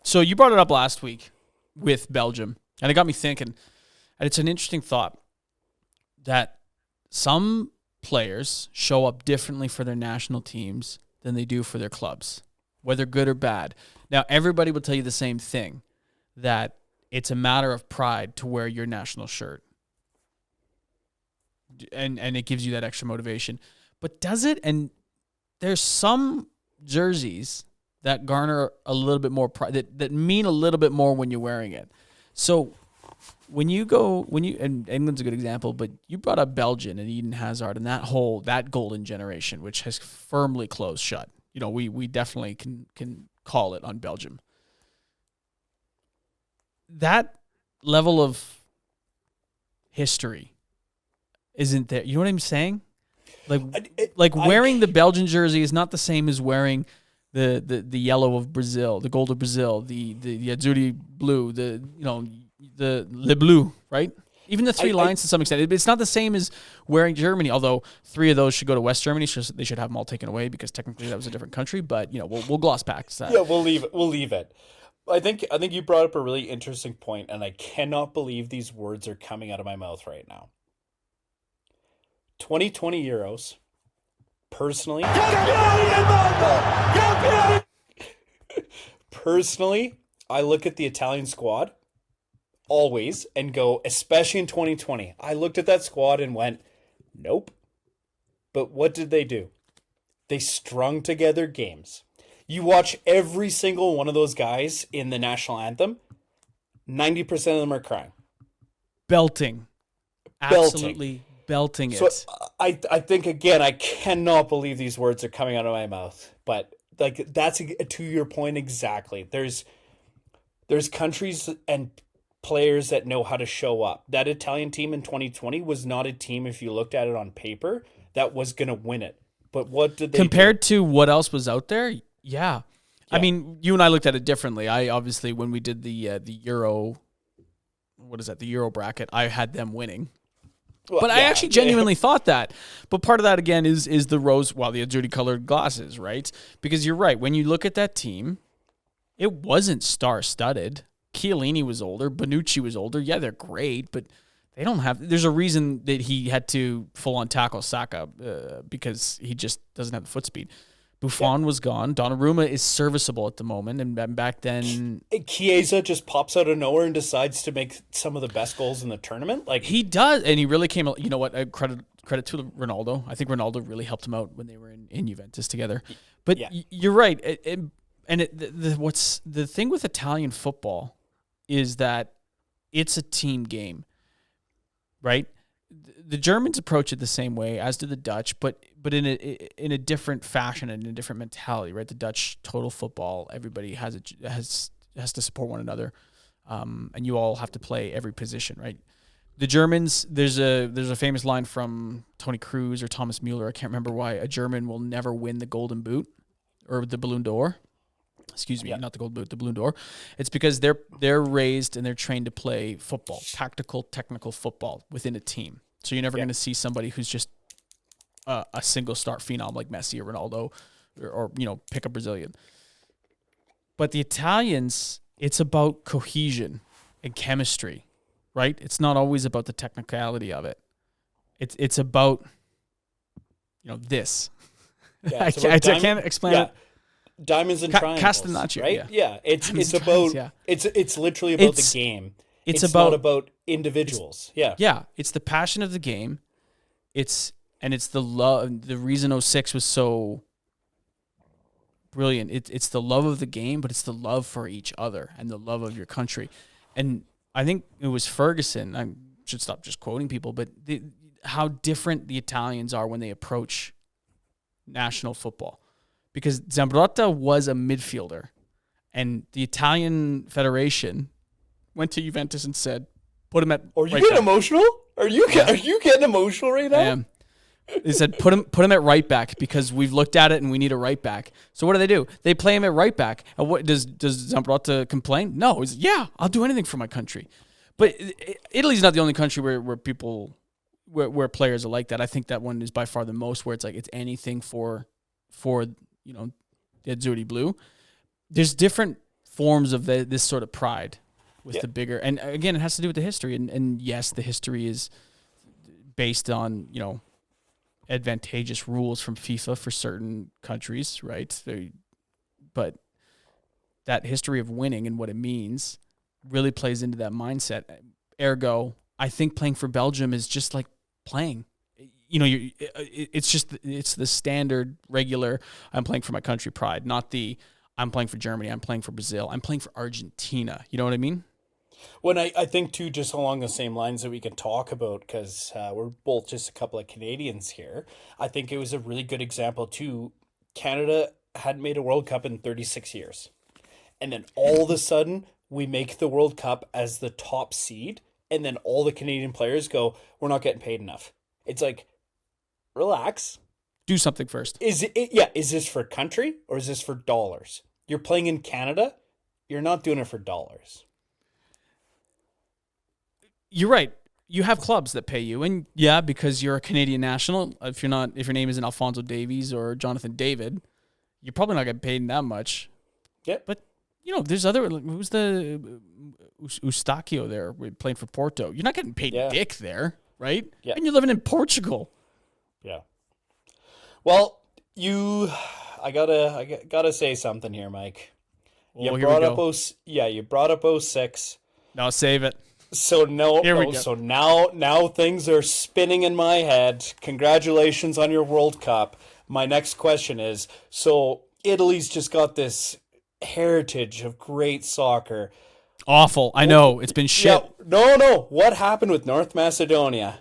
So you brought it up last week with Belgium, and it got me thinking, and it's an interesting thought that some players show up differently for their national teams than they do for their clubs, whether good or bad. Now, everybody will tell you the same thing, that it's a matter of pride to wear your national shirt. And it gives you that extra motivation. But does it? And there's some jerseys that garner a little bit more pride, that mean a little bit more when you're wearing it. So and England's a good example, but you brought up Belgium and Eden Hazard and that golden generation, which has firmly closed shut. We definitely can call it on Belgium. That level of history isn't there. You know what I'm saying? Wearing the Belgian jersey is not the same as wearing the yellow of Brazil, the gold of Brazil, the Azzurri blue, the Le Bleu, right? Even the three lines to some extent. It's not the same as wearing Germany, although 3 of those should go to West Germany. So they should have them all taken away because technically that was a different country. But we'll gloss past that. Yeah, we'll leave it. I think you brought up a really interesting point, and I cannot believe these words are coming out of my mouth right now. 2020 Euros, personally, I look at the Italian squad always and go, especially in 2020, I looked at that squad and went, nope. But what did they do? They strung together games. You watch every single one of those guys in the national anthem, 90% of them are crying. Absolutely belting it. So I think, again, I cannot believe these words are coming out of my mouth. But that's to your point exactly. There's countries and players that know how to show up. That Italian team in 2020 was not a team, if you looked at it on paper, that was going to win it. But what did they compared to what else was out there? Yeah. I mean, you and I looked at it differently. I obviously, when we did the Euro, the Euro bracket, I had them winning. But I actually genuinely thought that. But part of that, again, is the rose, the Azzurri-colored glasses, right? Because you're right. When you look at that team, it wasn't star-studded. Chiellini was older. Bonucci was older. Yeah, they're great, but they don't have... There's a reason that he had to full-on tackle Saka because he just doesn't have the foot speed. Buffon was gone. Donnarumma is serviceable at the moment, and back then... Chiesa just pops out of nowhere and decides to make some of the best goals in the tournament. He does, and he really came... You know what? Credit to Ronaldo. I think Ronaldo really helped him out when they were in Juventus together. But you're right. What's the thing with Italian football is that it's a team game, right? The Germans approach it the same way, as do the Dutch, but in a different fashion and in a different mentality, right? The Dutch total football, everybody has to support one another, and you all have to play every position, right? The Germans, there's a famous line from Tony Cruz or Thomas Mueller, I can't remember why, a German will never win the Golden Boot or the Ballon d'Or. Excuse me, not the Golden Boot, the Ballon d'Or. It's because they're raised and they're trained to play football, tactical, technical football within a team. So you're never going to see somebody who's just a single star phenom like Messi or Ronaldo or pick a Brazilian. But the Italians, it's about cohesion and chemistry, right? It's not always about the technicality of it. It's about this. Yeah, I can't explain it. Diamonds and triangles, Castenaccio, right? Yeah, it's literally about the game. It's not about individuals. Yeah, it's the passion of the game. It's the love. The reason 06 was so brilliant. It's the love of the game, but it's the love for each other and the love of your country. And I think it was Ferguson. I should stop just quoting people, but how different the Italians are when they approach national football. Because Zambrotta was a midfielder, and the Italian Federation went to Juventus and said, "Put him at." Are you getting emotional? Are you getting emotional right now? I am. They said, "Put him at right back because we've looked at it and we need a right back." So what do? They play him at right back. And what does Zambrotta complain? No, he's I'll do anything for my country. But Italy's not the only country where people where players are like that. I think that one is by far the most where it's like it's anything for the Azzurri Blue. There's different forms of this sort of pride with the bigger, and again, it has to do with the history. And yes, the history is based on, advantageous rules from FIFA for certain countries, right? But that history of winning and what it means really plays into that mindset. Ergo, I think playing for Belgium is just like playing. It's the standard, regular, I'm playing for my country pride, not the I'm playing for Germany, I'm playing for Brazil, I'm playing for Argentina. You know what I mean? When I think, too, just along the same lines that we can talk about, because we're both just a couple of Canadians here, I think it was a really good example, too. Canada hadn't made a World Cup in 36 years. And then all of a sudden, we make the World Cup as the top seed, and then all the Canadian players go, we're not getting paid enough. It's like, relax. Do something first. Is this for country or is this for dollars? You're playing in Canada, you're not doing it for dollars. You're right. You have clubs that pay you, and because you're a Canadian national. If your name isn't Alphonso Davies or Jonathan David, you're probably not getting paid that much. Yeah, but there's other. Who's the Eustáquio there playing for Porto? You're not getting paid dick there, right? Yeah, and you're living in Portugal. Yeah. Well, I gotta say something here, Mike. You brought up 06. No, save it. So now things are spinning in my head. Congratulations on your World Cup. My next question is, so Italy's just got this heritage of great soccer. Awful. I know. It's been shit. Yeah, no. What happened with North Macedonia?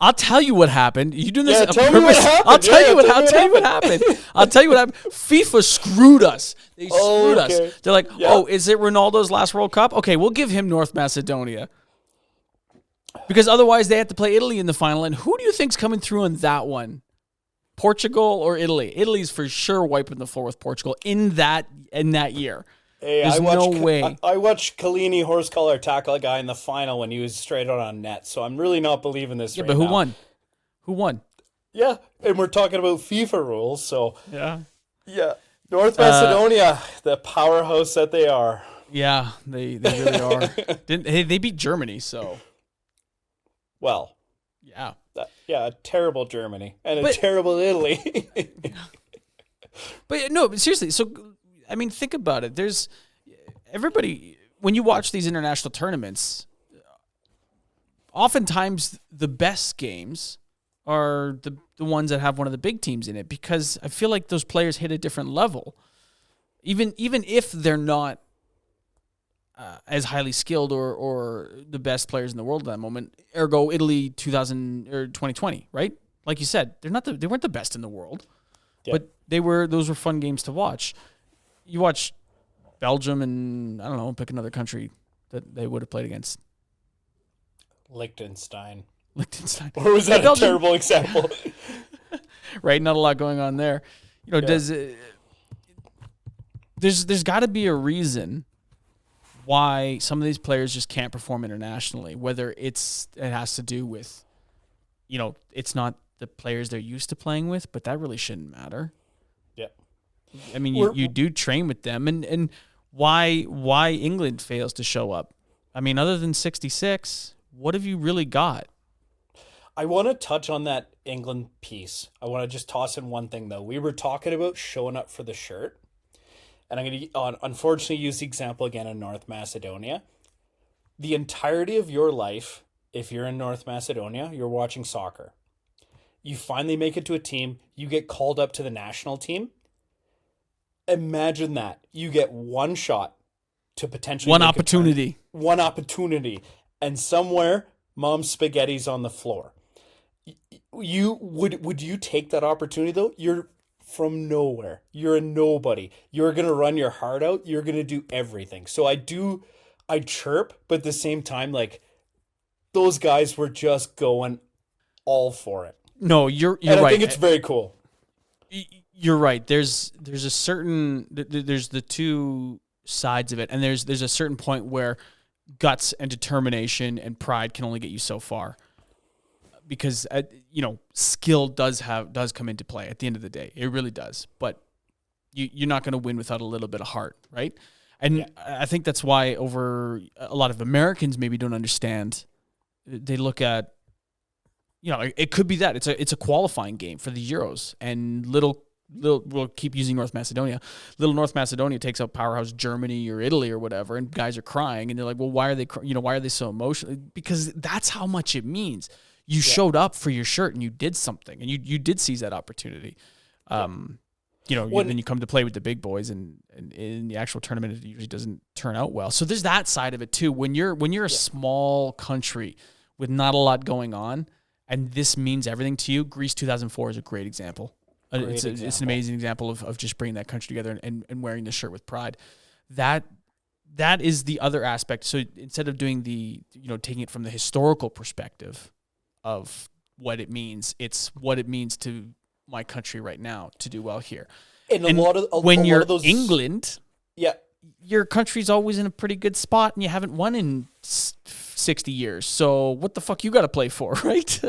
I'll tell you what happened. You doing this on tell me what purpose? happened. I'll tell you what happened. I'll tell you what happened. FIFA screwed us. They screwed us. They're like, is it Ronaldo's last World Cup? Okay, we'll give him North Macedonia. Because otherwise they have to play Italy in the final. And who do you think's coming through on that one? Portugal or Italy? Italy's for sure wiping the floor with Portugal in that year. Hey, There's no way. I watched Chiellini horse collar tackle a guy in the final when he was straight out on net, so I'm really not believing this right now. Yeah, but who won? Who won? Yeah, and we're talking about FIFA rules, so... Yeah. North Macedonia, the powerhouse that they are. Yeah, they really are. They beat Germany, so... Well... Yeah. A terrible Germany and a terrible Italy. But no, seriously, so... I mean, think about it. There's everybody, when you watch these international tournaments, oftentimes the best games are the ones that have one of the big teams in it, because I feel like those players hit a different level. Even if they're not as highly skilled or the best players in the world at that moment, ergo Italy 2020, right? Like you said, they weren't the best in the world, but those were fun games to watch. You watch Belgium and, I don't know, pick another country that they would have played against. Liechtenstein. Or was that a terrible example? Right, not a lot going on there. There's got to be a reason why some of these players just can't perform internationally, whether it has to do with, it's not the players they're used to playing with, but that really shouldn't matter. I mean, you do train with them, and why England fails to show up? I mean, other than 66, what have you really got? I want to touch on that England piece. I want to just toss in one thing, though. We were talking about showing up for the shirt, and I'm going to unfortunately use the example again in North Macedonia. The entirety of your life, if you're in North Macedonia, you're watching soccer. You finally make it to a team, you get called up to the national team. Imagine that. You get one shot to potentially one opportunity. One opportunity. And somewhere, mom's spaghetti's on the floor. Would you take that opportunity, though? You're from nowhere. You're a nobody. You're going to run your heart out. You're going to do everything. So I chirp, but at the same time, like, those guys were just going all for it. No, you're right. I think it's very cool. You're right. There's the two sides of it, and there's a certain point where guts and determination and pride can only get you so far, because skill does come into play at the end of the day. It really does. But You're not going to win without a little bit of heart, right? And I think that's why a lot of Americans maybe don't understand. They look at, it could be that it's a qualifying game for the Euros, and we'll keep using North Macedonia. Little North Macedonia takes out powerhouse Germany or Italy or whatever, and guys are crying, and they're like, well, why are they so emotional? Because that's how much it means. You showed up for your shirt and you did something, and you did seize that opportunity. Then you come to play with the big boys, and in the actual tournament, it usually doesn't turn out well. So there's that side of it too. When you're a small country with not a lot going on, and this means everything to you, Greece 2004 is a great example. It's an amazing example of just bringing that country together and wearing the shirt with pride. That is the other aspect. So instead of doing taking it from the historical perspective of what it means, it's what it means to my country right now to do well here. And when you're England, yeah, your country's always in a pretty good spot, and you haven't won in 60 years. So what the fuck you got to play for, right?